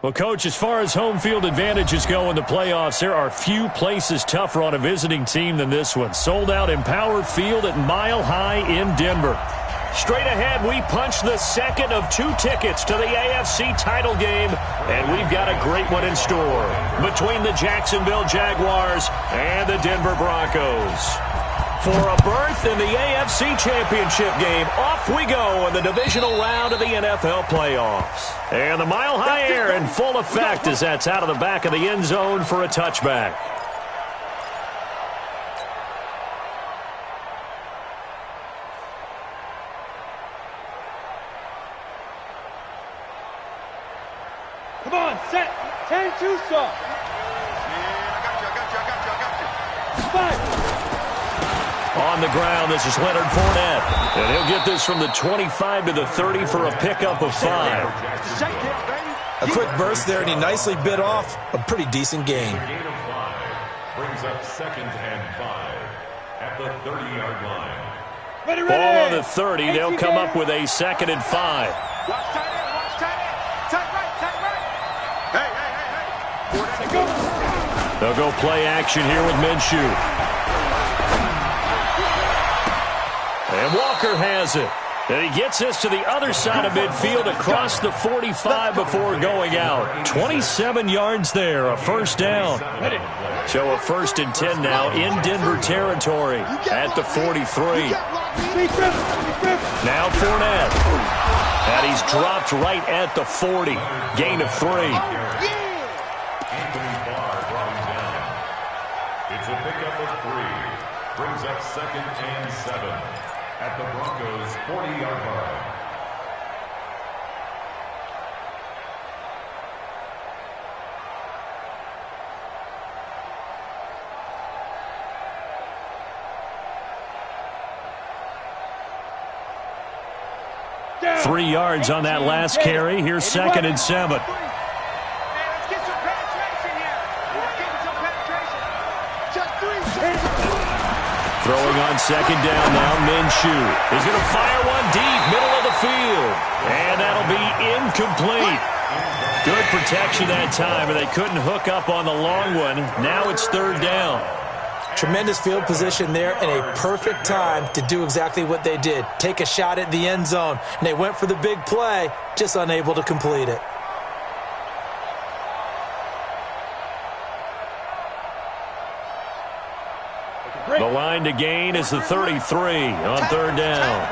Well, Coach, as far as home field advantages go in the playoffs, there are few places tougher on a visiting team than this one. Sold out Empower Field at Mile High in Denver. Straight ahead, we punch the second of 2 tickets to the AFC title game, and we've got a great one in store between the Jacksonville Jaguars and the Denver Broncos. For a berth in the AFC Championship game, off we go in the divisional round of the NFL playoffs. And the Mile High air in full effect as that's out of the back of the end zone for a touchback. Come on, set. 10-2 stop. I got you. 5. On the ground, this is Leonard Fournette. And he'll get this from the 25 to the 30 for a pickup of 5. A quick burst there, and he nicely bit off a pretty decent gain. Brings up 2nd and 5 at the 30-yard line. Ready. Ball on the 30. They'll come up with a 2nd and 5. Watch tight end. Tight right. Hey. They'll go play action here with Minshew. And Walker has it. And he gets this to the other side of midfield across the 45 before going out. 27 yards there, a first down. So a 1st and 10 now in Denver territory at the 43. Now Fournette. And he's dropped right at the 40. Gain of 3. It's a pickup of 3. Brings up 2nd and 7 at the Broncos' 40-yard line. Down. 3 yards on that last carry. Here's 2nd and 7. Throwing on 2nd down now, Minshew. He's going to fire one deep, middle of the field. And that'll be incomplete. Good protection that time, and they couldn't hook up on the long one. Now it's 3rd down. Tremendous field position there and a perfect time to do exactly what they did. Take a shot at the end zone. And they went for the big play, just unable to complete it. The line to gain is the 33 on 3rd down.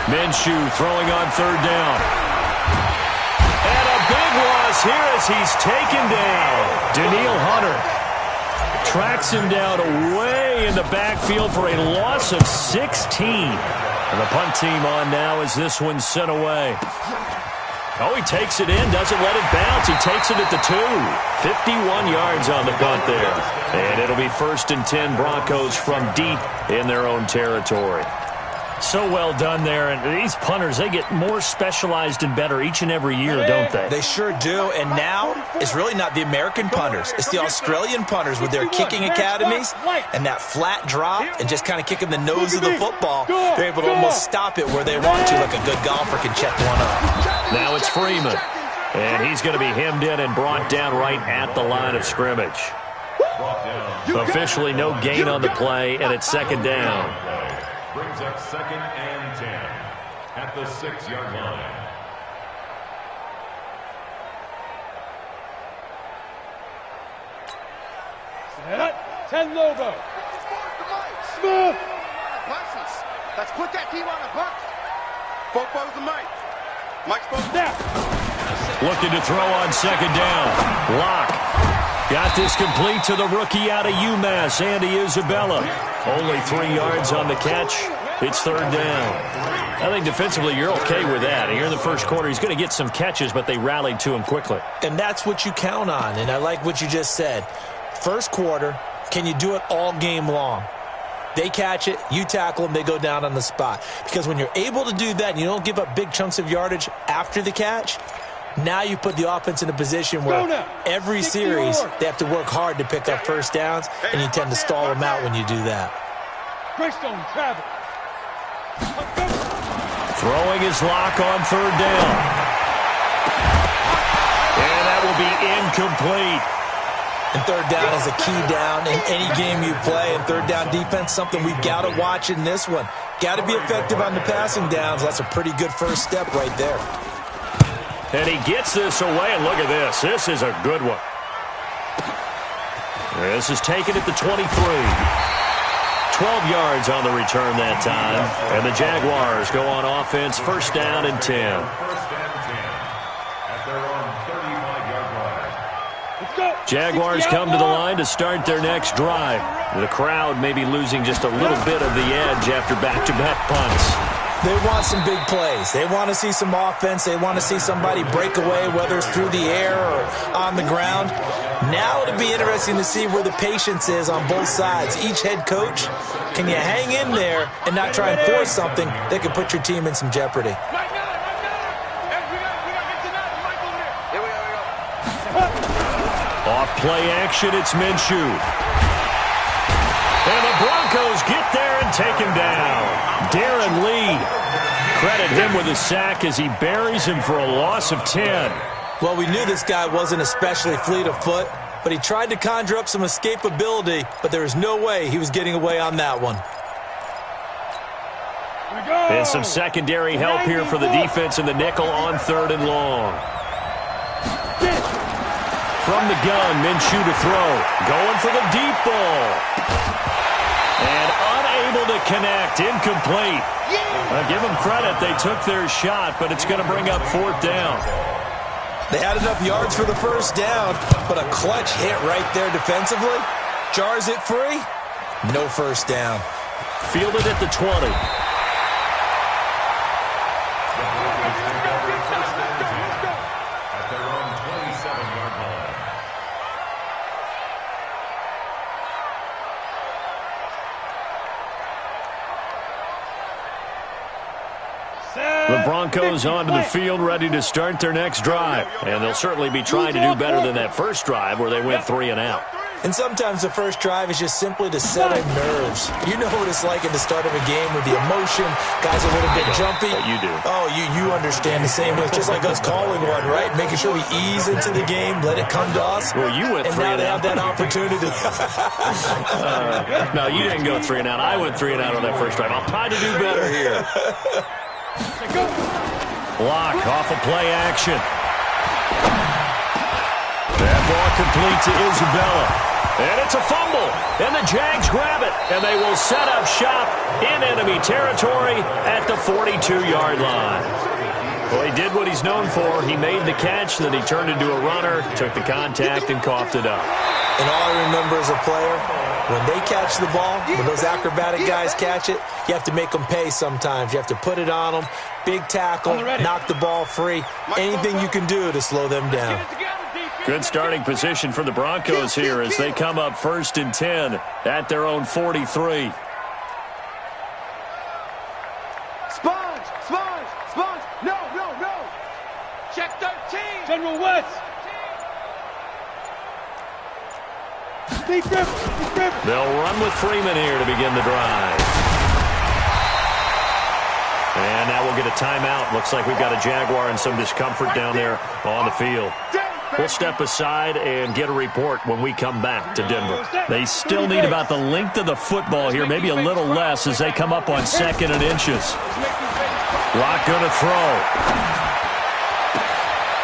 Minshew throwing on 3rd down. And a big loss here as he's taken down. Daniil Hunter tracks him down away in the backfield for a loss of 16. And the punt team on now as this one's sent away. Oh, he takes it in, doesn't let it bounce. He takes it at the 2. 51 yards on the punt there. And it'll be 1st and 10 Broncos from deep in their own territory. So well done there. And these punters, they get more specialized and better each and every year, don't they? They sure do. And now it's really not the American punters. It's the Australian punters with their kicking academies and that flat drop and just kind of kicking the nose of the football. They're able to almost stop it where they want to, like a good golfer can check one up. Now it's Freeman. And he's going to be hemmed in and brought down right at the line of scrimmage. Officially no gain on the play, and it's 2nd down. Brings up 2nd and 10 at the 6-yard line. Set. 10 Lobo. Smith. Let's put that team on the bus. Football's the Mike. Mike's supposed to. Looking to throw on 2nd down. Lock. Got this complete to the rookie out of UMass, Andy Isabella. Only 3 yards on the catch. It's 3rd down. I think defensively you're okay with that. Here in the first quarter, he's going to get some catches, but they rallied to him quickly. And that's what you count on, and I like what you just said. First quarter, can you do it all game long? They catch it, you tackle them, they go down on the spot. Because when you're able to do that and you don't give up big chunks of yardage after the catch, now you put the offense in a position where every series they have to work hard to pick up first downs, and you tend to stall them out when you do that. Greystone, travel. Throwing his lock on third down. And that will be incomplete. And third down is a key down in any game you play. And third down defense, something we've got to watch in this one. Got to be effective on the passing downs. That's a pretty good first step right there. And he gets this away, and look at this. This is a good one. This is taken at the 23. 12 yards on the return that time. And the Jaguars go on offense, first down and 10. First and 10 at their own 35-yard line. Let's go. Jaguars come to the line to start their next drive. The crowd may be losing just a little bit of the edge after back-to-back punts. They want some big plays. They want to see some offense. They want to see somebody break away, whether it's through the air or on the ground. Now it'll be interesting to see where the patience is on both sides. Each head coach, can you hang in there and not try and force something that could put your team in some jeopardy? Here we go. Off play action, it's Minshew. And the Broncos get there and take him down. Darren Lee. Credit him with a sack as he buries him for a loss of 10. Well, we knew this guy wasn't especially fleet of foot, but he tried to conjure up some escapability, but there was no way he was getting away on that one. And some secondary help here for the defense in the nickel on third and long. From the gun, Minshew to throw. Going for the deep ball. And unable to connect. Incomplete. Give them credit. They took their shot, but it's going to bring up fourth down. They had enough yards for the first down, but a clutch hit right there defensively. Jars it free. No first down. Fielded at the 20. At their own 27-yard line. The Broncos onto the field, ready to start their next drive. And they'll certainly be trying to do better than that first drive where they went 3 and out. And sometimes the first drive is just simply to settle nerves. You know what it's like at the start of a game with the emotion. Guys are a little bit jumpy. You do. Oh, you understand the same way. It's just like us calling one, right? Making sure we ease into the game, let it come to us. Well, you went and 3 now and they out. have that opportunity. No, you didn't go 3 and out. I went 3 and out on that first drive. I'll try to do better here. Block off a play action. That ball complete to Isabella. And it's a fumble. And the Jags grab it. And they will set up shop in enemy territory at the 42-yard line. Well, he did what he's known for. He made the catch, then he turned into a runner, took the contact, and coughed it up. And all I remember as a player, when they catch the ball, when those acrobatic guys catch it, you have to make them pay sometimes. You have to put it on them, big tackle, knock the ball free, anything you can do to slow them down. Good starting position for the Broncos here as they come up first and 10 at their own 43. Sponge! No! Check 13! General West. Deep grip. They'll run with Freeman here to begin the drive. And now we'll get a timeout. Looks like we've got a Jaguar and some discomfort down there on the field. We'll step aside and get a report when we come back to Denver. They still need about the length of the football here, maybe a little less as they come up on 2nd and inches. Lock going to throw.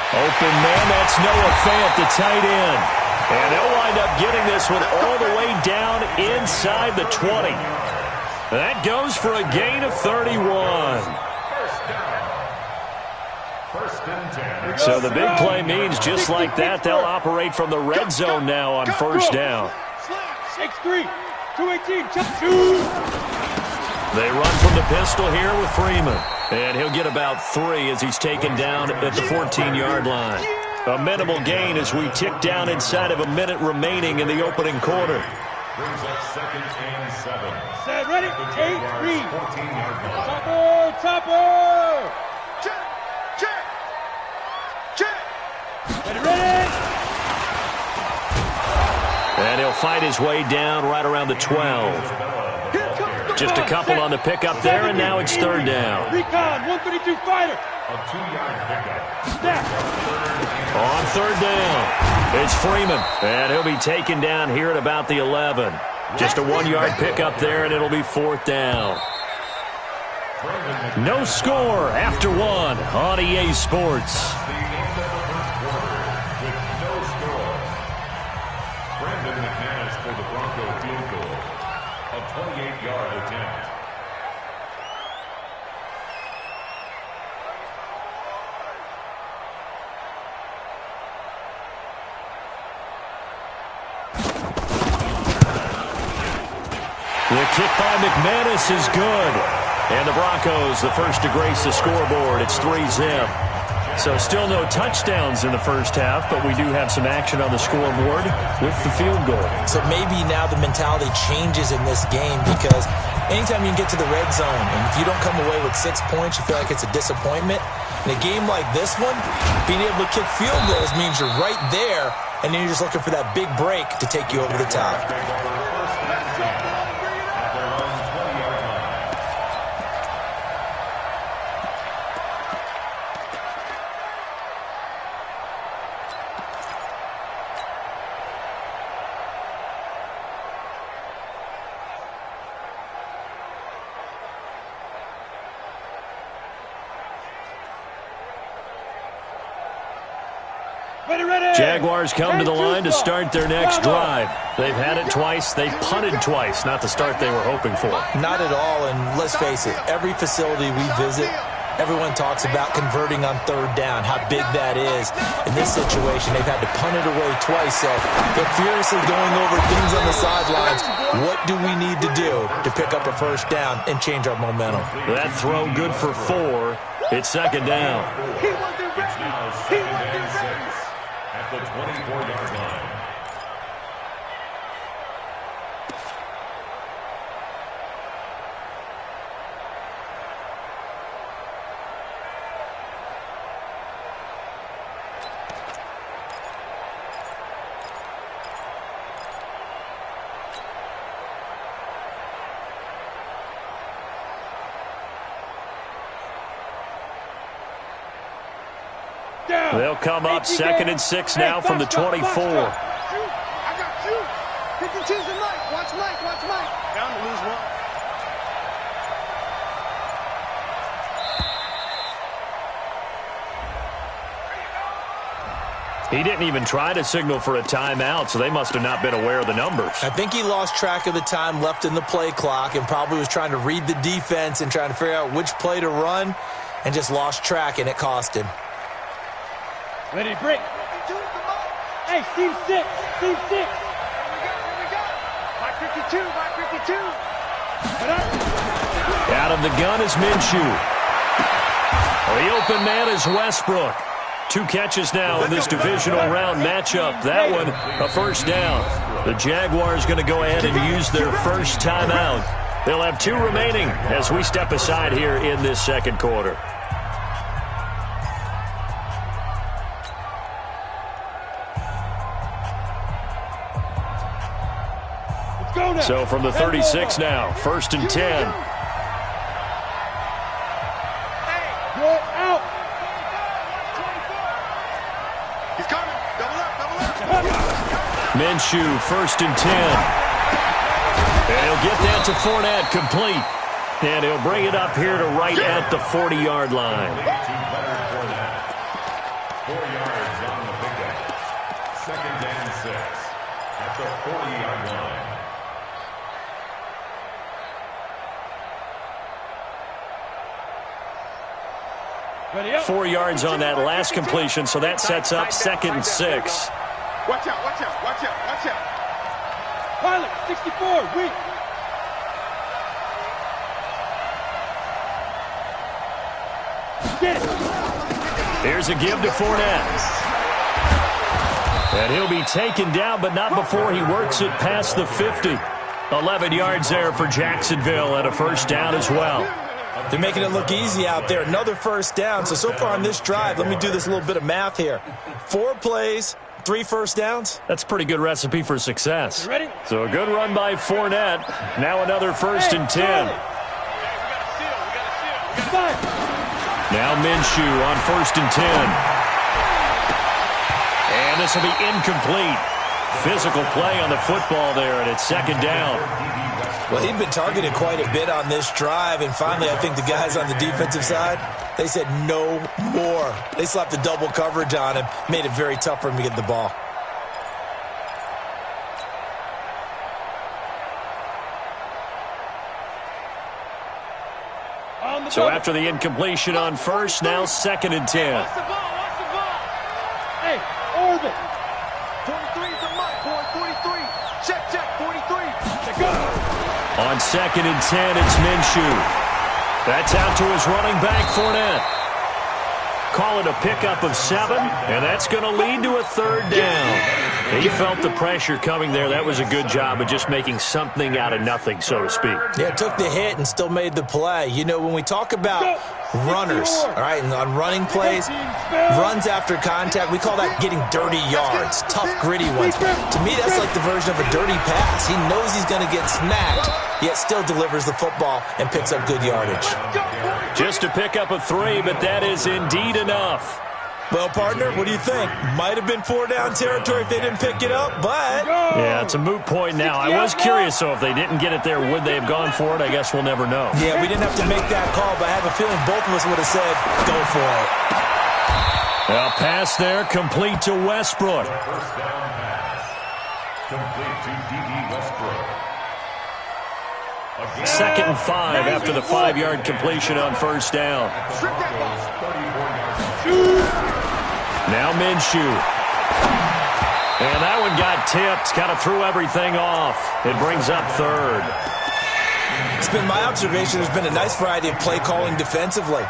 Open man, that's Noah Fant, the tight end. And they'll wind up getting this one all the way down inside the 20. That goes for a gain of 31. First and 10. So the big play means just like that, they'll operate from the red zone now on first down. X3. 218. Check 2. They run from the pistol here with Freeman. And he'll get about 3 as he's taken down at the 14-yard line. A minimal gain as we tick down inside of a minute remaining in the opening quarter. Brings up 2nd and 7. Set, ready? 8-3. 14-yard line. Topper. Check! Ready? And he'll fight his way down right around the 12. Here comes the Just a couple on the pickup there, and now it's third down. Recon, 132 fighter. A 2-yard pickup. Snap. On third down, it's Freeman, and he'll be taken down here at about the 11. Just a 1-yard pickup there, and it'll be fourth down. No score after one on EA Sports. The end of the first quarter with no score. Brandon McManus for the Bronco field goal. A 28-yard attempt. The kick by McManus is good. And the Broncos, the first to grace the scoreboard. It's 3-zip. So still no touchdowns in the first half, but we do have some action on the scoreboard with the field goal. So maybe now the mentality changes in this game, because anytime you can get to the red zone, and if you don't come away with 6 points, you feel like it's a disappointment. In a game like this one, being able to kick field goals means you're right there, and then you're just looking for that big break to take you over the top. Jaguars come to the line to start their next drive. They've had it twice. They've punted twice. Not the start they were hoping for. Not at all, and let's face it, every facility we visit, everyone talks about converting on third down, how big that is. In this situation, they've had to punt it away twice, so they're furiously going over things on the sidelines. What do we need to do to pick up a first down and change our momentum? That throw good for 4. It's second down. It's now second and 6 at the 24-yard line. They'll come up second and 6 now from the 24. I got you. 52's the Mike. Watch Mike. Watch Mike. Down to lose one. He didn't even try to signal for a timeout, so they must have not been aware of the numbers. I think he lost track of the time left in the play clock and probably was trying to read the defense and trying to figure out which play to run, and just lost track, and it cost him. Ready to break. Hey, Steve 6. Steve 6. Here we go. Mike 52. Mike 52. Out of the gun is Minshew. The open man is Westbrook. 2 catches now in this divisional round matchup. That one, a first down. The Jaguars going to go ahead and use their first timeout. They'll have 2 remaining as we step aside here in this second quarter. So from the 36 now, first and 10. You're out. He's coming. Double up. Minshew, first and 10. And he'll get that to Fournette, complete. And he'll bring it up here to right at the 40-yard line. 4 yards on the pickup. Second and 6 at the 40-yard line. 4 yards on that last completion, so that sets up second and 6. Watch out. Watch out. Watch out. Watch out. Pilot 64. Weak. Here's a give to Fournette. And he'll be taken down, but not before he works it past the 50. 11 yards there for Jacksonville and a first down as well. They're making it look easy out there. Another first down. So far on this drive, let me do this little bit of math here. 4 plays, 3 first downs? That's a pretty good recipe for success. You ready? So a good run by Fournette. Now another 1st and 10. Now Minshew on 1st and 10. And this will be incomplete. Physical play on the football there, and it's 2nd down. Well, he'd been targeted quite a bit on this drive, and finally I think the guys on the defensive side, they said no more. They slapped the double coverage on him, made it very tough for him to get the ball. So after the incompletion on 1st, now 2nd and 10. Watch the ball. Hey, orbit. 43 is the mark, boy. 43. Check, 43. Check go. On 2nd and 10, it's Minshew. That's out to his running back, Fournette. Call it a pickup of 7, and that's going to lead to a 3rd down. He felt the pressure coming there. That was a good job of just making something out of nothing, so to speak. Yeah, took the hit and still made the play. You know, when we talk about runners, all right, and on running plays, runs after contact, we call that getting dirty yards, tough, gritty ones. To me, that's like the version of a dirty pass. He knows he's going to get smacked, yet still delivers the football and picks up good yardage. Just a pickup of 3, but that is indeed enough. Well, partner, what do you think? Might have been 4-down territory if they didn't pick it up, but... Yeah, it's a moot point now. I was curious, so if they didn't get it there, would they have gone for it? I guess we'll never know. Yeah, we didn't have to make that call, but I have a feeling both of us would have said, go for it. A pass there, complete to Westbrook. First down pass. Complete to D.D. Westbrook. 2nd and 5 after the 5-yard completion on 1st down. Now Minshew. And that one got tipped. Kind of threw everything off. It brings up 3rd. It's been my observation there's been a nice variety of play calling defensively.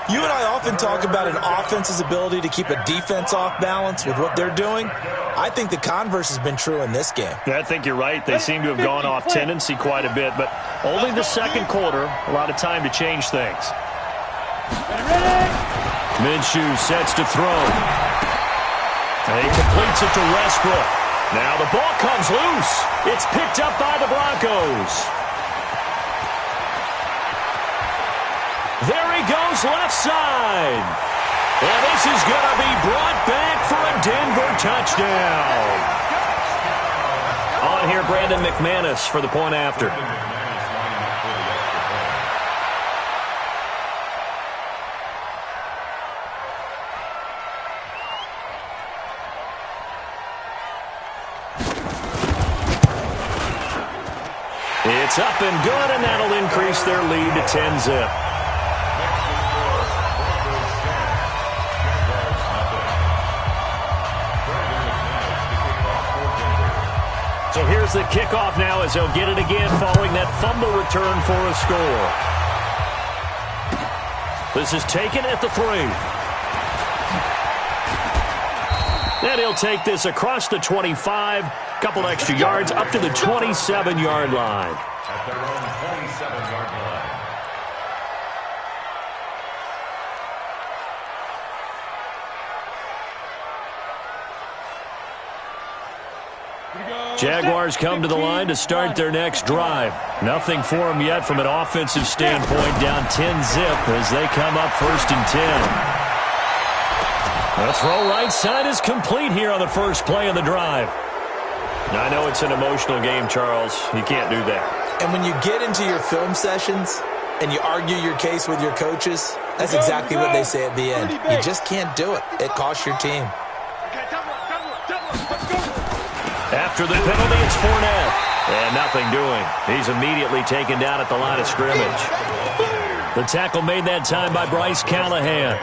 You and I often talk about an offense's ability to keep a defense off balance with what they're doing. I think the converse has been true in this game. Yeah, I think you're right. They seem to have gone off tendency quite a bit, but only the 2nd quarter, a lot of time to change things. Minshew sets to throw. And he completes it to Westbrook. Now the ball comes loose. It's picked up by the Broncos. There he goes left side. And this is going to be brought back for a Denver touchdown. On here, Brandon McManus for the point after. It's up and good, and that'll increase their lead to 10-zip. So here's the kickoff now as they'll get it again following that fumble return for a score. This is taken at the 3. And he'll take this across the 25, couple extra yards up to the 27-yard line. At their own 27-yard line. Jaguars come to the line to start their next drive. Nothing for them yet from an offensive standpoint, down 10-zip as they come up 1st and 10. The throw right side is complete here on the first play of the drive. Now, I know it's an emotional game, Charles. You can't do that. And when you get into your film sessions and you argue your case with your coaches, that's exactly what they say at the end. You just can't do it. It costs your team. After the penalty, it's Fournette. And nothing doing. He's immediately taken down at the line of scrimmage. The tackle made that time by Bryce Callahan.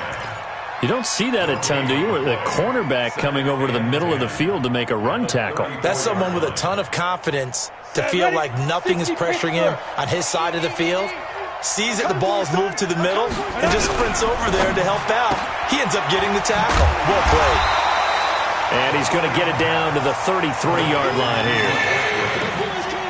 You don't see that a ton, do you? The cornerback coming over to the middle of the field to make a run tackle. That's someone with a ton of confidence to feel like nothing is pressuring him on his side of the field. Sees that the ball's moved to the middle and just sprints over there to help out. He ends up getting the tackle. Well played. And he's going to get it down to the 33-yard line here.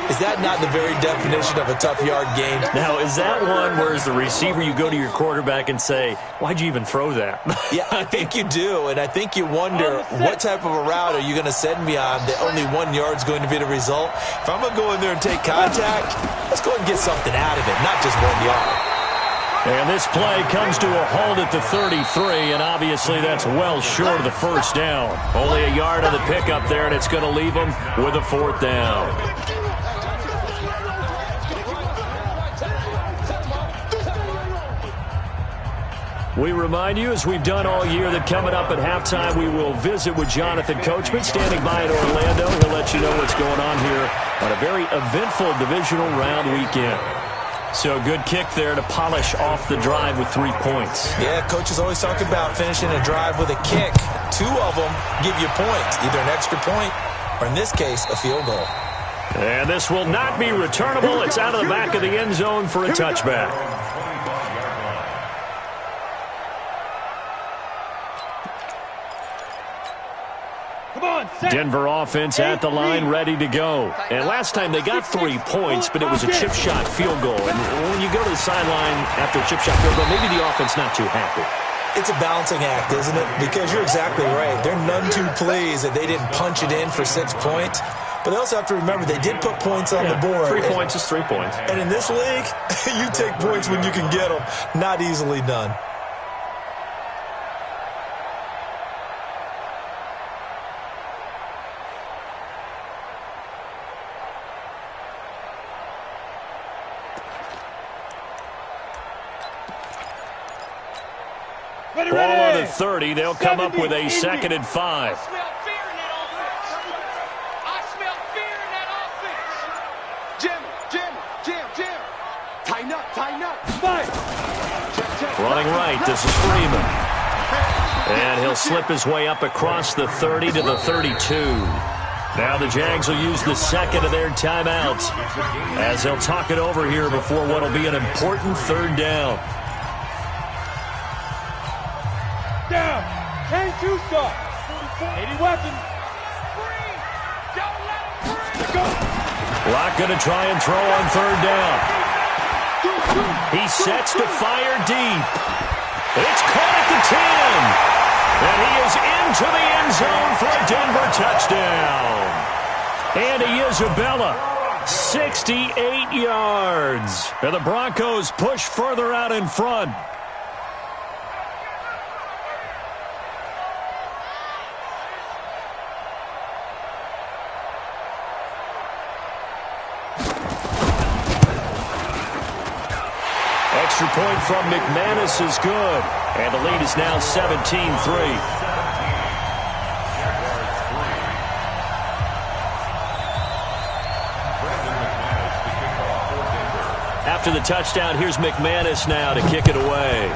Is Is that not the very definition of a tough yard game? Now, is that one where as the receiver you go to your quarterback and say, why'd you even throw that? Yeah, I think you do, and I think you wonder what type of a route are you going to send me on that only 1 yard's going to be the result. If I'm going to go in there and take contact, let's go and get something out of it, not just 1 yard. And this play comes to a halt at the 33, and obviously that's well short of the first down. Only a yard on the pickup there, and it's going to leave them with a 4th down. We remind you, as we've done all year, that coming up at halftime, we will visit with Jonathan Coachman, standing by in Orlando. He'll let you know what's going on here on a very eventful divisional round weekend. So a good kick there to polish off the drive with 3 points. Yeah, coaches always talk about finishing a drive with a kick. 2 of them give you points, either an extra point or, in this case, a field goal. And this will not be returnable. It's out of the back of the end zone for a touchback. Denver offense at the line, ready to go. And last time they got 3 points, but it was a chip shot field goal. And when you go to the sideline after a chip shot field goal, maybe the offense not too happy. It's a balancing act, isn't it? Because you're exactly right. They're none too pleased that they didn't punch it in for 6 points. But they also have to remember they did put points on the board. 3 points is 3 points. And in this league, you take points when you can get them. Not easily done. Ball on the 30. They'll come up with a 2nd and 5. I smell fear in that offense. Jim. Tighten up. Fight. Running right, this is Freeman. And he'll slip his way up across the 30 to the 32. Now the Jags will use the 2nd of their timeouts as they'll talk it over here before what will be an important 3rd down. Down. 10-2 start. 80 weapons. Don't let him Go. Locke going to try and throw on 3rd down. He sets to fire deep. It's caught at the 10. And he is into the end zone for a Denver touchdown. Andy Isabella, 68 yards. And the Broncos push further out in front. Extra point from McManus is good. And the lead is now 17-3. After the touchdown, here's McManus now to kick it away.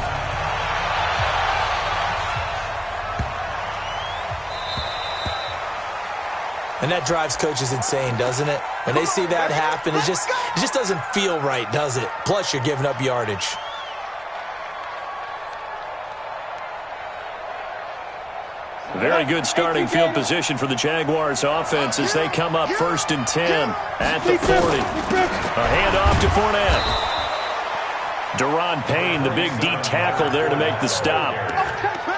And that drives coaches insane, doesn't it? When they see that happen, it just doesn't feel right, does it? Plus, you're giving up yardage. Very good starting field position for the Jaguars offense as they come up 1st and 10 at the 40. A handoff to Fournette. Deron Payne, the big D tackle there to make the stop.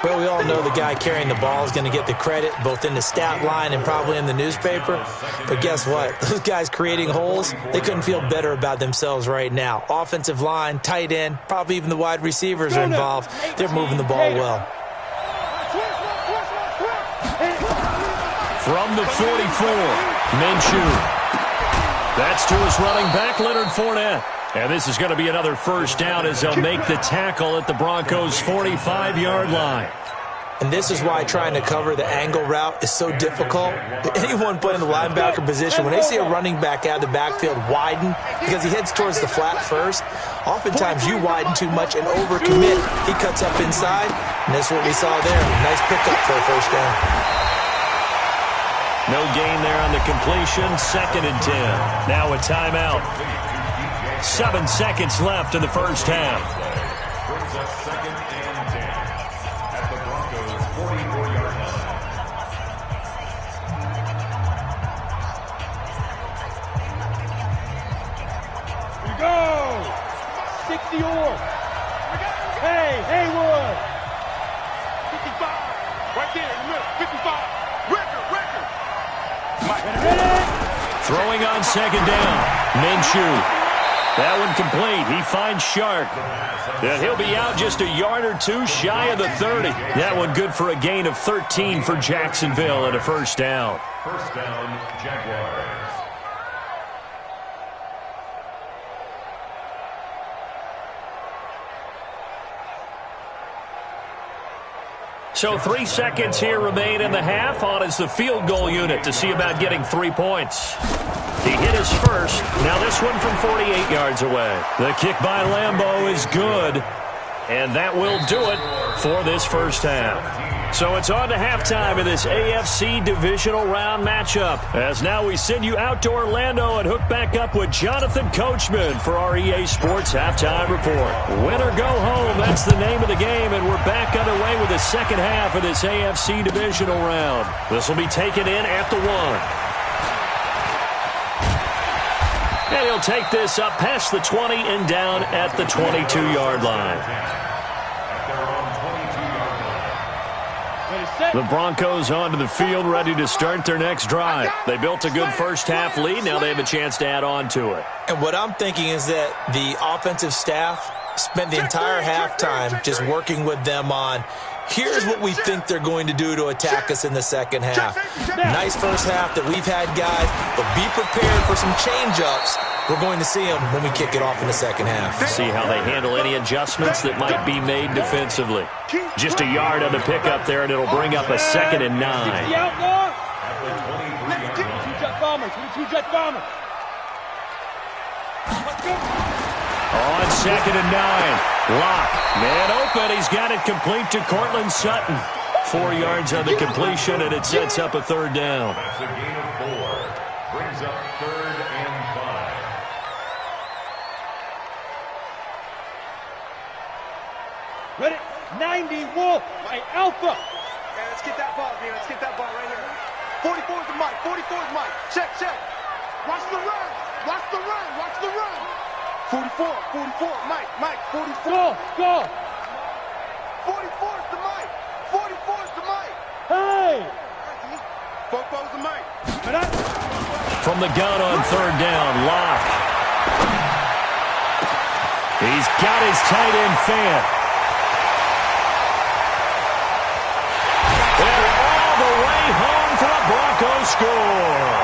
Well, we all know the guy carrying the ball is going to get the credit both in the stat line and probably in the newspaper. But guess what? Those guys creating holes, they couldn't feel better about themselves right now. Offensive line, tight end, probably even the wide receivers are involved. They're moving the ball well. From the 44, Minshew. That's to his running back, Leonard Fournette. And this is going to be another 1st down as they'll make the tackle at the Broncos' 45-yard line. And this is why trying to cover the angle route is so difficult. Anyone playing the linebacker position, when they see a running back out of the backfield widen because he heads towards the flat first, oftentimes you widen too much and overcommit. He cuts up inside, and that's what we saw there. Nice pickup for a 1st down. No gain there on the completion. 2nd and 10. Now a timeout. 7 seconds left in the 1st half. Brings us 2nd and 10 at the Broncos' 44-yard line. second down. Minshew. That one complete. He finds Shark. And he'll be out just a yard or two shy of the 30. That one good for a gain of 13 for Jacksonville and a first down. First down, Jaguars. So 3 seconds here remain in the half. On is the field goal unit to see about getting 3 points. He hit his first. Now this one from 48 yards away. The kick by Lambeau is good. And that will do it for this first half. So it's on to halftime in this AFC divisional round matchup. As now we send you out to Orlando and hook back up with Jonathan Coachman for our EA Sports Halftime Report. Win or go home, that's the name of the game, and we're back underway with the second half of this AFC divisional round. This will be taken in at the 1. And he'll take this up past the 20 and down at the 22-yard line. The Broncos onto the field, ready to start their next drive. They built a good first-half lead. Now they have a chance to add on to it. And what I'm thinking is that the offensive staff spent the entire halftime just working with them on, here's what we think they're going to do to attack us in the second half. Nice first half that we've had, guys, but be prepared for some change-ups. We're going to see them when we kick it off in the second half. See how they handle any adjustments that might be made defensively. Just a yard on the pickup there, and it'll bring up a 2nd and 9. On 2nd and 9. Lock. Man open. He's got it complete to Cortland Sutton. 4 yards on the completion, and it sets up a 3rd down. That's a gain of 4. Brings up 3rd and 5. Ready? 90 Wolf. My Alpha. Okay, let's get that ball, man. Let's get that ball right here. 44 is the mic. 44 is the mic. Check, check. Watch the run. Watch the run. Watch the run. 44. Mike. 44. Go. 44 is the mic. 44 is the mic. Hey. Foco's the mic. From the gun on 3rd down, Lock. He's got his tight end fan. And all the way home for a Broncos score.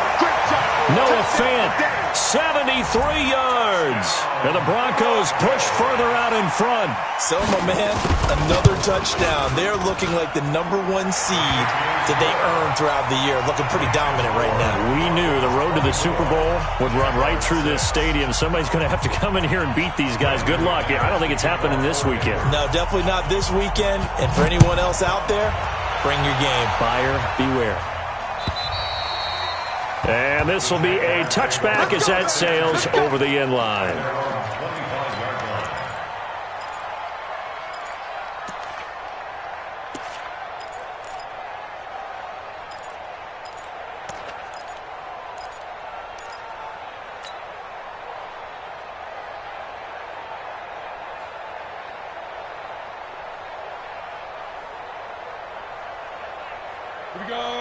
Noah Fant, 73 yards. And the Broncos push further out in front. So, my man, another touchdown. They're looking like the #1 seed that they earned throughout the year. Looking pretty dominant right now. We knew the road to the Super Bowl would run right through this stadium. Somebody's going to have to come in here and beat these guys. Good luck. I don't think it's happening this weekend. No, definitely not this weekend. And for anyone else out there, bring your game. Buyer beware. And this will be a touchback as that sails over the end line.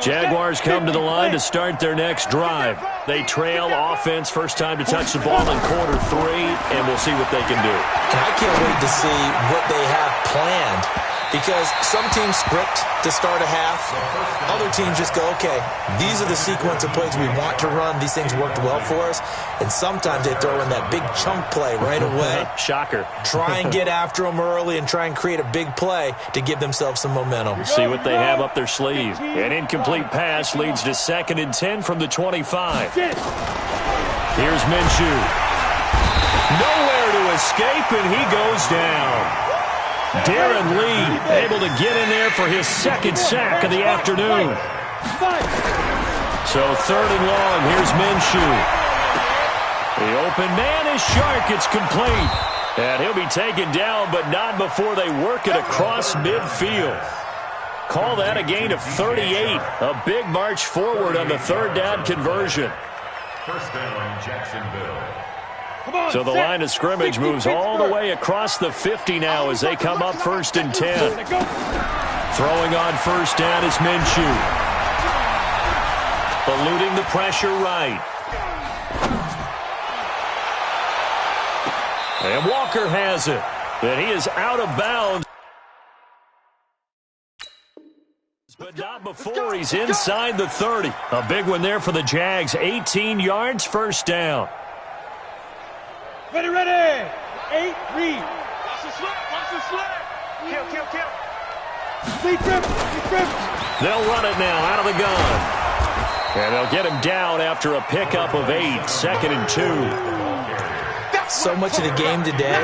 Jaguars come to the line to start their next drive. They trail offense, first time to touch the ball in quarter 3, and we'll see what they can do. And I can't wait to see what they have planned, because some teams script to start a half. Other teams just go, okay, these are the sequence of plays we want to run. These things worked well for us. And sometimes they throw in that big chunk play right away. Shocker. Try and get after them early and try and create a big play to give themselves some momentum. See what they have up their sleeve. An incomplete pass leads to 2nd and 10 from the 25. Here's Minshew. Nowhere to escape, and he goes down. Darren Lee able to get in there for his 2nd sack of the afternoon. So 3rd and long, here's Minshew. The open man is Shark. It's complete. And he'll be taken down, but not before they work it across midfield. Call that a gain of 38. A big march forward on the 3rd down conversion. First down, Jacksonville. So the line of scrimmage moves all the way across the 50 now as they come up 1st and 10. Throwing on 1st down is Minshew. Eluding the pressure right. And Walker has it. And he is out of bounds. But not before he's inside the 30. A big one there for the Jags. 18 yards, first down. Ready, ready. 8, read. Watch the slip. Watch the slip. Kill, kill, kill. Speed grip. They'll run it now out of the gun. And they'll get him down after a pickup of 8, 2nd and 2. So much of the game today,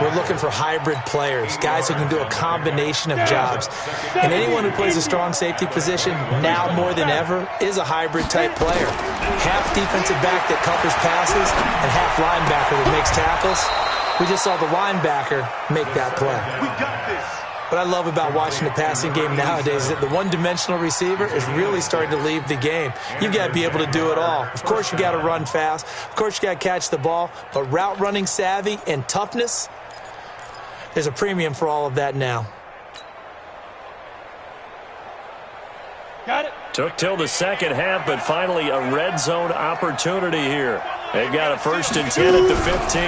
we're looking for hybrid players, guys who can do a combination of jobs. And anyone who plays a strong safety position, now more than ever, is a hybrid-type player. Half defensive back that covers passes and half linebacker that makes tackles. We just saw the linebacker make that play. We got this. What I love about watching the passing game nowadays is that the one-dimensional receiver is really starting to leave the game. You've got to be able to do it all. Of course, you got to run fast. Of course, you got to catch the ball. But route running savvy and toughness, there's a premium for all of that now. Got it. Took till the second half, but finally a red zone opportunity here. They've got a 1st and 10 at the 15.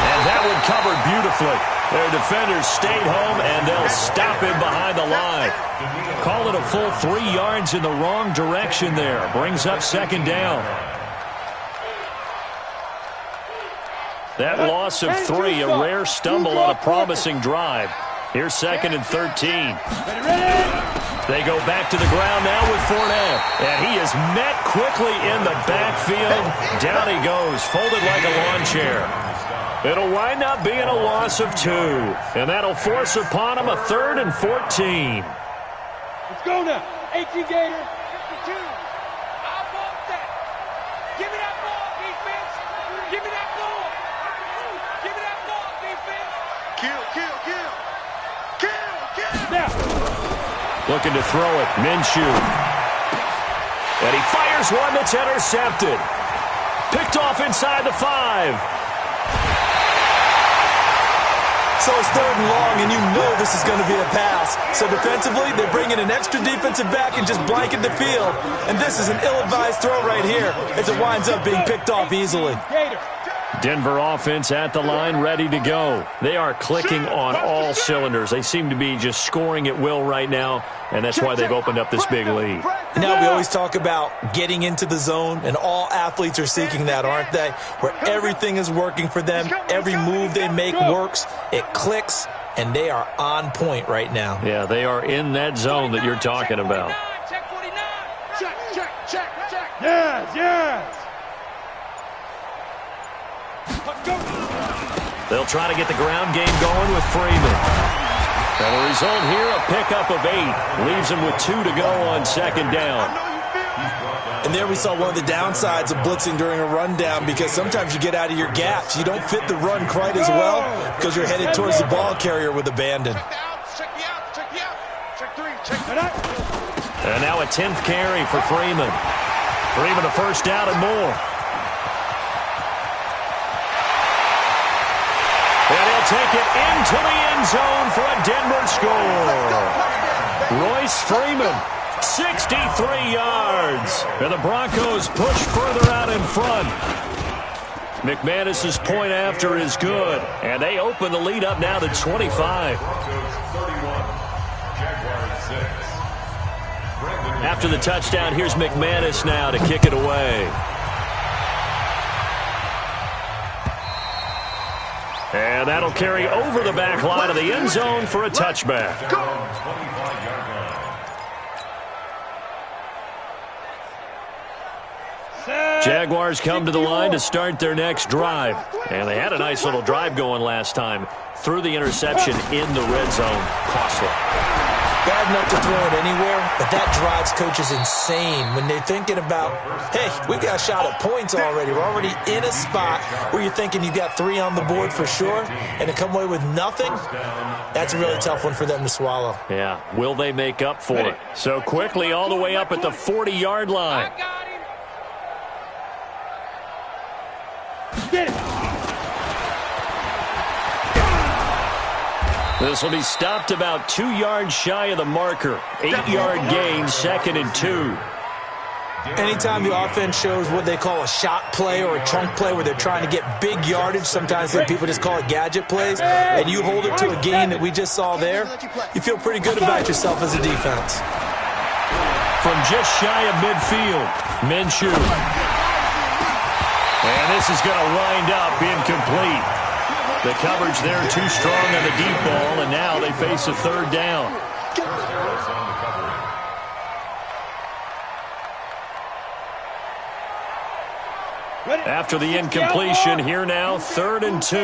And that one covered beautifully. Their defenders stayed home, and they'll stop him behind the line. Call it a full 3 yards in the wrong direction there. Brings up 2nd down. That loss of 3, a rare stumble on a promising drive. Here's 2nd and 13. They go back to the ground now with Fournette. And he is met quickly in the backfield. Down he goes, folded like a lawn chair. It'll wind up being a loss of 2. And that'll force upon him a 3rd and 14. Let's go now. 18 Gator. 52. I want that. Give me that ball, defense. Give me that ball. Give me that ball, defense. Kill, kill, kill. Kill, kill. Now. Looking to throw it. Minshew. And he fires one that's intercepted. Picked off inside the 5. So it's 3rd and long, and you know this is going to be a pass. So defensively, they bring in an extra defensive back and just blanket the field. And this is an ill-advised throw right here as it winds up being picked off easily. Denver offense at the line, ready to go. They are clicking on all cylinders. They seem to be just scoring at will right now, and that's why they've opened up this big lead. And now we always talk about getting into the zone, and all athletes are seeking that, aren't they? Where everything is working for them, every move they make works, it clicks, and they are on point right now. Yeah, they are in that zone that you're talking about. Check 49. Check, check, check, check. Yes. They'll try to get the ground game going with Freeman. And the result here, a pickup of 8. Leaves him with 2 to go on 2nd down. And there we saw one of the downsides of blitzing during a rundown, because sometimes you get out of your gaps. You don't fit the run quite as well because you're headed towards the ball carrier with abandon. Check the out, check the out. Check 3, check 3. And now a 10th carry for Freeman. Freeman a 1st down and more. And he'll take it into the end zone for a Denver score. Royce Freeman, 63 yards. And the Broncos push further out in front. McManus's point after is good. And they open the lead up now to 25. After the touchdown, here's McManus now to kick it away. And that'll carry over the back line of the end zone for a touchback. Jaguars come to the line to start their next drive. And they had a nice little drive going last time. Threw the interception in the red zone. Costly. Bad enough to throw it anywhere, but that drives coaches insane when they're thinking about, hey, we've got a shot at points already. We're already in a spot where you're thinking you got 3 on the board for sure, and to come away with nothing, that's a really tough one for them to swallow. Yeah, will they make up for it? So quickly all the way up at the 40-yard line. Get it. This will be stopped about 2 yards shy of the marker. 8-yard gain, 2nd and 2. Anytime the offense shows what they call a shot play or a chunk play where they're trying to get big yardage, sometimes people just call it gadget plays, and you hold it to a gain that we just saw there, you feel pretty good about yourself as a defense. From just shy of midfield, Minshew. And this is going to wind up incomplete. The coverage there too strong on the deep ball, and now they face a third down. After the incompletion, here now, 3rd and 2.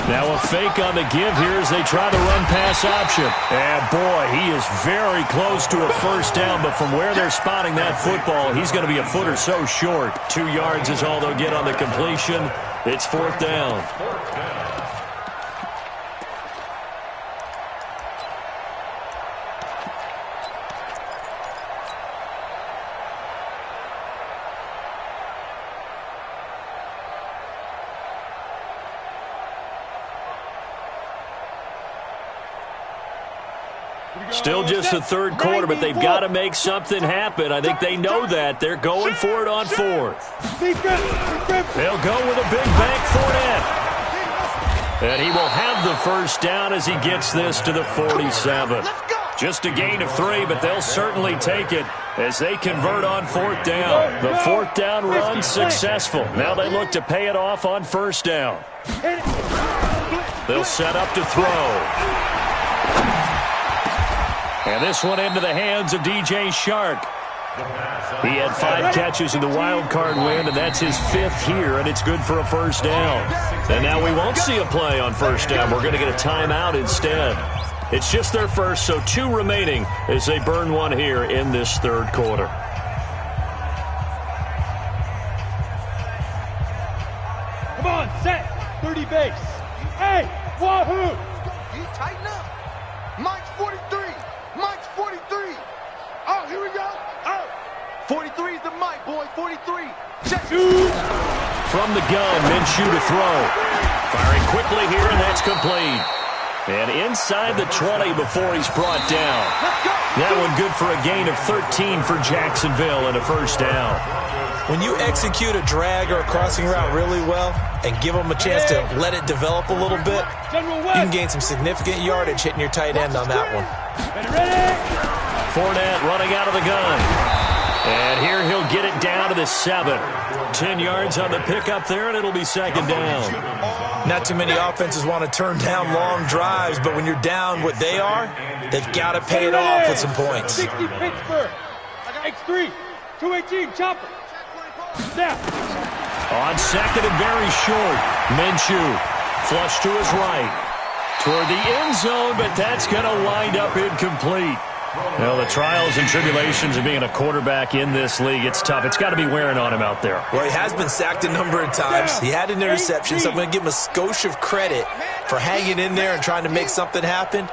Now a fake on the give here as they try to run pass option. And boy, he is very close to a first down, but from where they're spotting that football, he's going to be a foot or so short. 2 yards is all they'll get on the completion. It's 4th down. Still just the 3rd quarter, but they've got to make something happen. I think they know that. They're going for it on 4th. They'll go with a big bank Fournette. And he will have the first down as he gets this to the 47. Just a gain of 3, but they'll certainly take it as they convert on 4th down. The 4th down run successful. Now they look to pay it off on 1st down. They'll set up to throw. And this one into the hands of DJ Shark. He had 5 catches in the wild card win, and that's his 5th here, and it's good for a first down. And now we won't see a play on first down. We're going to get a timeout instead. It's just their first, so 2 remaining as they burn one here in this 3rd quarter. Come on, set. 30 base. Hey, wahoo! You tighten up. Mike's 43. Mike's 43. Oh, here we go. Oh, 43 is the Mike, boy. 43. Check. From the gun, Minshew to throw. Firing quickly here, and that's complete. And inside the 20 before he's brought down. That one good for a gain of 13 for Jacksonville and a first down. When you execute a drag or a crossing route really well and give them a chance to let it develop a little bit, you can gain some significant yardage hitting your tight end on that one. Fournette running out of the gun. And here he'll get it down to the 7. 10 yards on the pickup there, and it'll be 2nd down. Not too many offenses want to turn down long drives, but when you're down what they are, they've got to pay it off with some points. 60 Pittsburgh. X3. 218 chopper. Snap. On 2nd and very short, Minshew flush to his right. Toward the end zone, but that's going to wind up incomplete. Well, the trials and tribulations of being a quarterback in this league, it's tough. It's got to be wearing on him out there. Well, he has been sacked a number of times. He had an interception, so I'm going to give him a skosh of credit for hanging in there and trying to make something happen,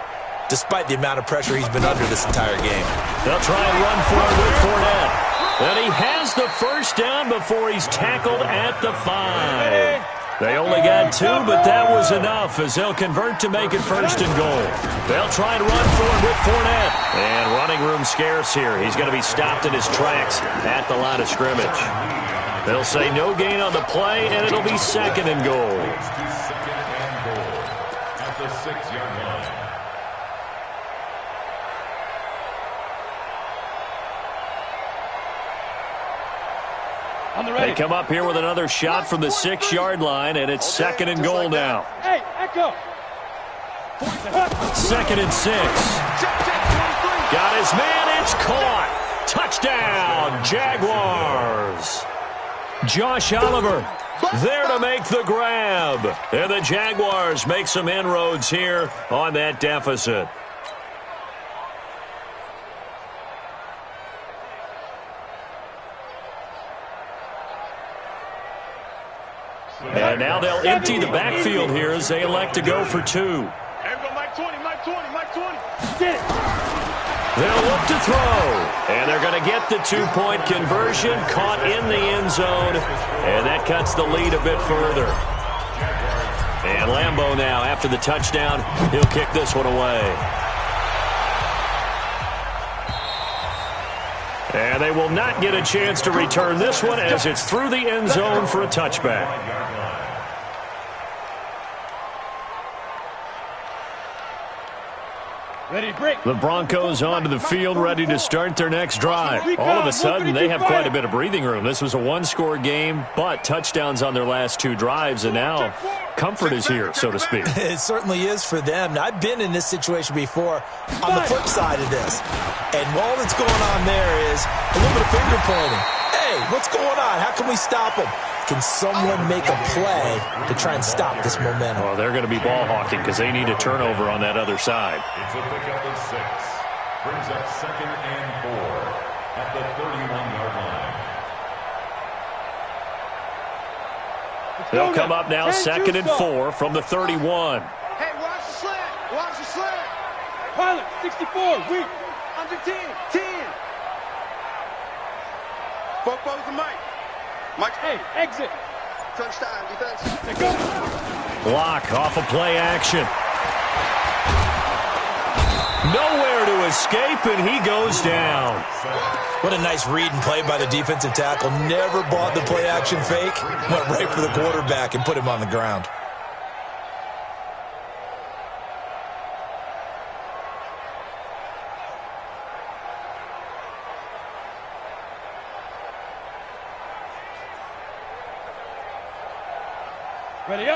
despite the amount of pressure he's been under this entire game. They'll try and run for it with Fournette. And he has the first down before he's tackled at the 5. They only got 2, but that was enough as they'll convert to make it 1st and goal. They'll try and run for it with Fournette. And running room scarce here. He's going to be stopped in his tracks at the line of scrimmage. They'll say no gain on the play, and it'll be 2nd and goal. At the 6-yard line. They come up here with another shot from the 6-yard line, and it's 2nd and goal now. Hey, Echo. 2nd and 6. Got his man. It's caught. Touchdown, Jaguars. Josh Oliver there to make the grab. And the Jaguars make some inroads here on that deficit. And now they'll empty the backfield here as they elect to go for 2. There we go, Mike 20, Mike 20, Mike 20. They'll look to throw. And they're going to get the 2-point conversion, caught in the end zone. And that cuts the lead a bit further. And Lambeau now, after the touchdown, he'll kick this one away. And they will not get a chance to return this one as it's through the end zone for a touchback. The Broncos onto the field, ready to start their next drive. All of a sudden, they have quite a bit of breathing room. This was a one-score game, but touchdowns on their last two drives, and now comfort is here, so to speak. It certainly is for them. Now, I've been in this situation before on the flip side of this, and all that's going on there is a little bit of finger pointing. Hey, what's going on? How can we stop them? Can someone make a play to try and stop this momentum? Well, they're going to be ball hawking because they need a turnover on that other side. It's a pickup of 6. Brings up 2nd and 4 at the 31-yard line. They'll come up now 2nd and 4 from the 31. Hey, watch the slant. Watch the slant. Pilot, 64, weak. Under 10. 10. Football's the mic. Mike, Hey, exit. touchdown, defense. There go. Block off of play action. Nowhere to escape, and he goes down. What a nice read and play by the defensive tackle. Never bought the play action fake. Went right for the quarterback and put him on the ground.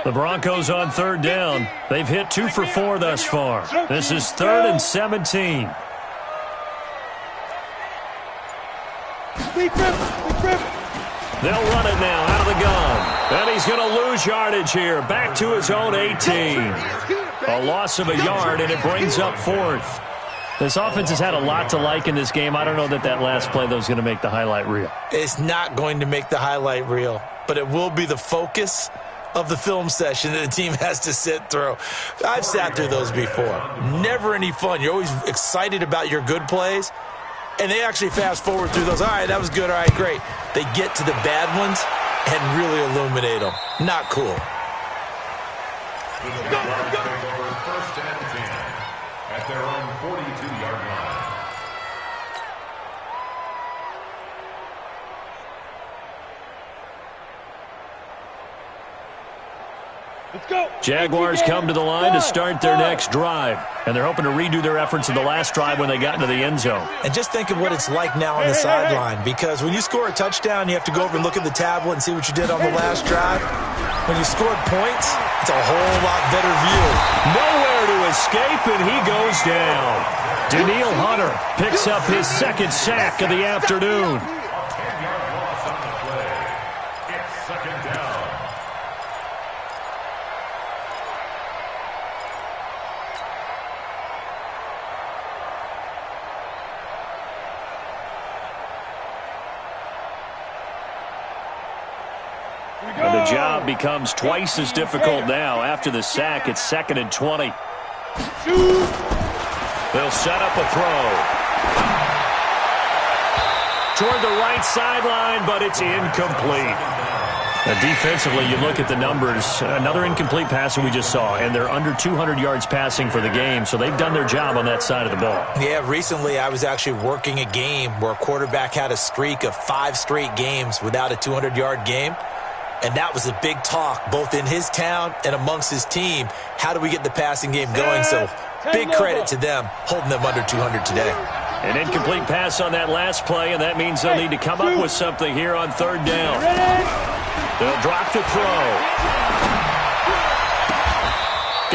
The Broncos on 3rd down. They've hit 2 for 4 thus far. This is 3rd and 17. They'll run it now out of the gun. And he's going to lose yardage here. Back to his own 18. A loss of a yard, and it brings up 4th. This offense has had a lot to like in this game. I don't know that last play, though, is going to make the highlight reel. It's not going to make the highlight reel, but it will be the focus of the film session that the team has to sit through. I've sat through those before. Never any fun. You're always excited about your good plays, and they actually fast forward through those. All right, that was good. All right, great. They get to the bad ones and really illuminate them. Not cool. The Jaguars take over 1st and 10 at their own 42-yard line. Let's go. Jaguars come to the line to start their next drive, and they're hoping to redo their efforts in the last drive when they got into the end zone. And just think of what it's like now on the sideline, because when you score a touchdown, you have to go over and look at the tablet and see what you did on the last drive. When you scored points, it's a whole lot better view. Nowhere to escape, and he goes down. Daniil Hunter picks up his 2nd sack of the afternoon. A 10-yard loss on the play. It's 2nd down. And the job becomes twice as difficult now. After the sack, it's 2nd and 20. They'll set up a throw. Toward the right sideline, but it's incomplete. Now, defensively, you look at the numbers. Another incomplete pass that we just saw, and they're under 200 yards passing for the game, so they've done their job on that side of the ball. Yeah, recently I was actually working a game where a quarterback had a streak of 5 straight games without a 200-yard game. And that was a big talk, both in his town and amongst his team. How do we get the passing game going? So big credit to them, holding them under 200 today. An incomplete pass on that last play, and that means they'll need to come up with something here on 3rd down. They'll drop the throw.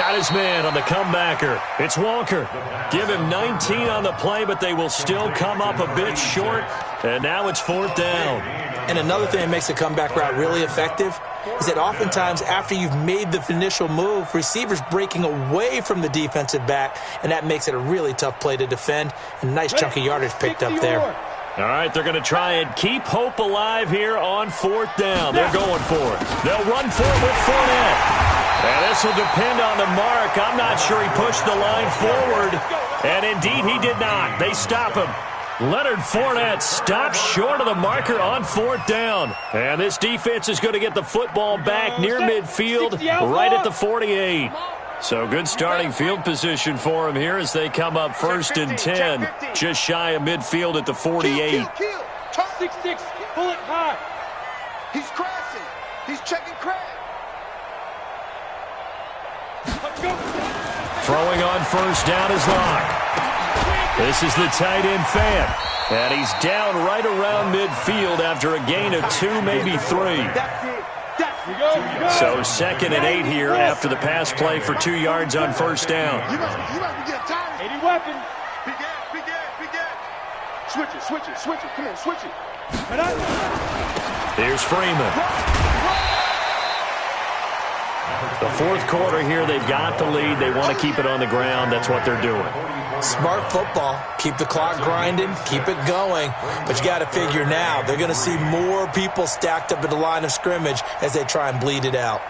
Got his man on the comebacker. It's Walker. Give him 19 on the play, but they will still come up a bit short. And now it's 4th down. And another thing that makes the comeback route really effective is that oftentimes after you've made the initial move, receivers breaking away from the defensive back, and that makes it a really tough play to defend. A nice chunk of yardage picked up there. All right, they're going to try and keep hope alive here on 4th down. They're going for it. They'll run for it with Fournette. And this will depend on the mark. I'm not sure he pushed the line forward. And indeed, he did not. They stop him. Leonard Fournette stops short of the marker on 4th down. And this defense is going to get the football back near midfield, right at the 48. So good starting field position for him here as they come up 1st and 10, just shy of midfield at the 48. 6-6, pull it high. He's crashing. He's checking crash. Let's go. Throwing on 1st down is Locke. This is the tight end fan. And he's down right around midfield after a gain of 2, maybe 3. That's it. So 2nd and 8 here after the pass play for 2 yards on 1st down. You must be getting tired. 80 weapon. Big ass. Switch it. Come on, switch it. Here's Freeman. The 4th quarter here, they've got the lead. They want to keep it on the ground. That's what they're doing. Smart football. Keep the clock grinding. Keep it going. But you got to figure now, they're going to see more people stacked up at the line of scrimmage as they try and bleed it out.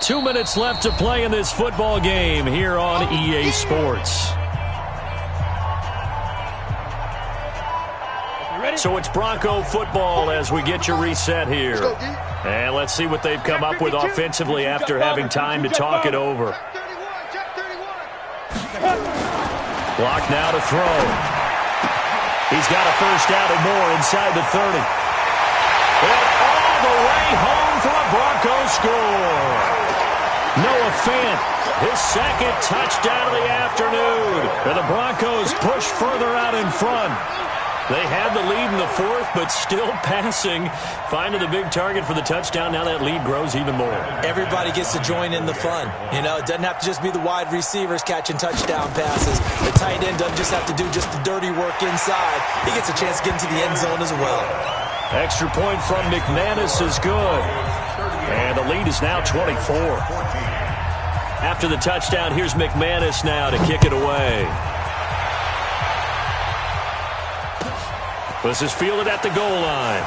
Two minutes left to play in this football game here on EA Sports. So it's Bronco football as we get you reset here. And let's see what they've come up with offensively after having time to talk it over. Block now to throw. He's got a 1st down and more inside the 30. And all the way home for a Bronco score. Noah Fant, his 2nd touchdown of the afternoon. And the Broncos push further out in front. They had the lead in the 4th, but still passing. Finding the big target for the touchdown. Now that lead grows even more. Everybody gets to join in the fun. You know, it doesn't have to just be the wide receivers catching touchdown passes. The tight end doesn't just have to do just the dirty work inside. He gets a chance to get into the end zone as well. Extra point from McManus is good. And the lead is now 24. After the touchdown, here's McManus now to kick it away. This is fielded at the goal line.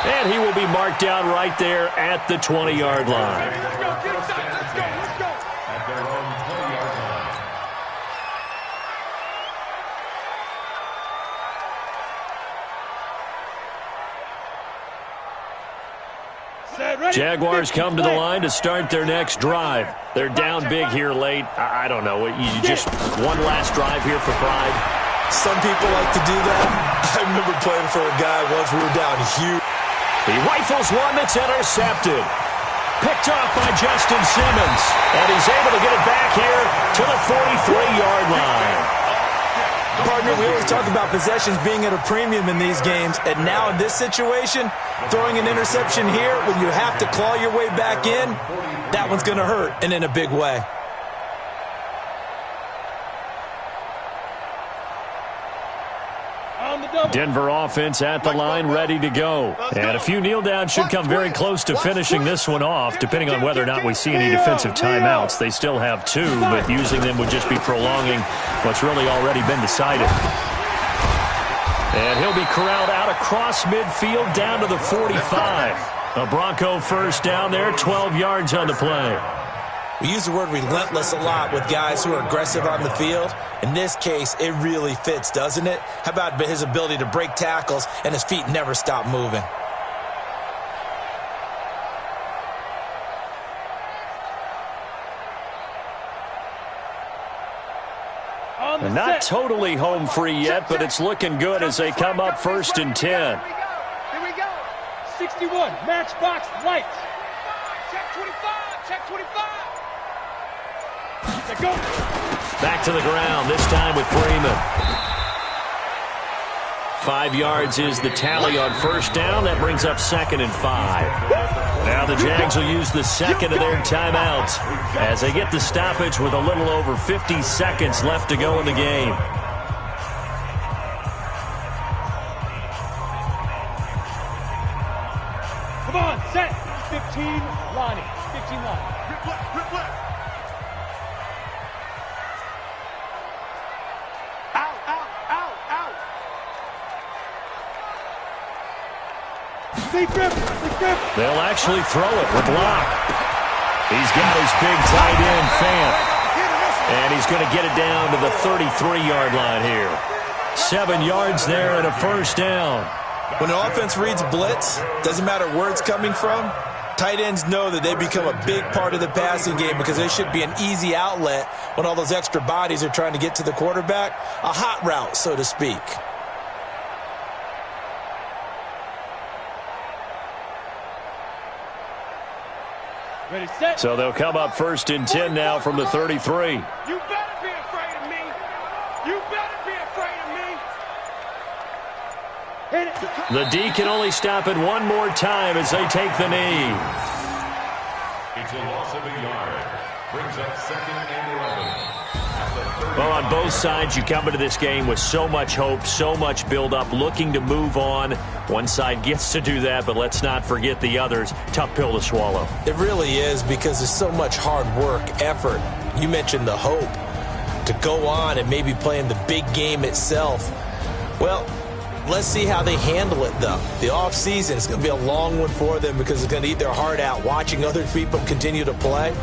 And he will be marked down right there at the 20-yard line. Let's go. At their own 20-yard line. Jaguars come to the line to start their next drive. They're down big here late. I don't know. You just one last drive here for pride. Some people like to do that. I remember playing for a guy once. We were down huge. He rifles one that's intercepted. Picked off by Justin Simmons. And he's able to get it back here to the 43-yard line. Partner, we always talk about possessions being at a premium in these games. And now in this situation, throwing an interception here when you have to claw your way back in, that one's going to hurt, and in a big way. Denver offense at the line, ready to go. And a few kneel downs should come very close to finishing this one off, depending on whether or not we see any defensive timeouts. They still have 2, but using them would just be prolonging what's really already been decided. And he'll be corralled out across midfield down to the 45. A Bronco 1st down there, 12 yards on the play. We use the word relentless a lot with guys who are aggressive on the field. In this case, it really fits, doesn't it? How about his ability to break tackles and his feet never stop moving? And not totally home free yet, but it's looking good as they come up 1st and 10. Here we go. 61, matchbox lights. Check 25, check 25. Let's go. Back to the ground, this time with Freeman. 5 yards is the tally on 1st down. That brings up 2nd and 5. Now the Jags will use the 2nd of their timeouts as they get the stoppage with a little over 50 seconds left to go in the game. Come on, set. 15, Lonnie. 15, Lonnie. Rip left. Out. They'll actually throw it with Locke. He's got his big tight end, Fant. And he's going to get it down to the 33-yard line here. 7 yards there and a first down. When the offense reads blitz, doesn't matter where it's coming from, tight ends know that they become a big part of the passing game because they should be an easy outlet when all those extra bodies are trying to get to the quarterback. A hot route, so to speak. Ready, set. So they'll come up 1st and 10 now from the 33. You better be afraid of me. You better be afraid of me. Hit it. The D can only stop it one more time as they take the knee. It's a loss of a yard. Brings up 2nd and 11. Well, on both sides, you come into this game with so much hope, so much build-up, looking to move on. One side gets to do that, but let's not forget the others. Tough pill to swallow. It really is because there's so much hard work, effort. You mentioned the hope to go on and maybe play in the big game itself. Well, let's see how they handle it, though. The offseason is going to be a long one for them because it's going to eat their heart out watching other people continue to play.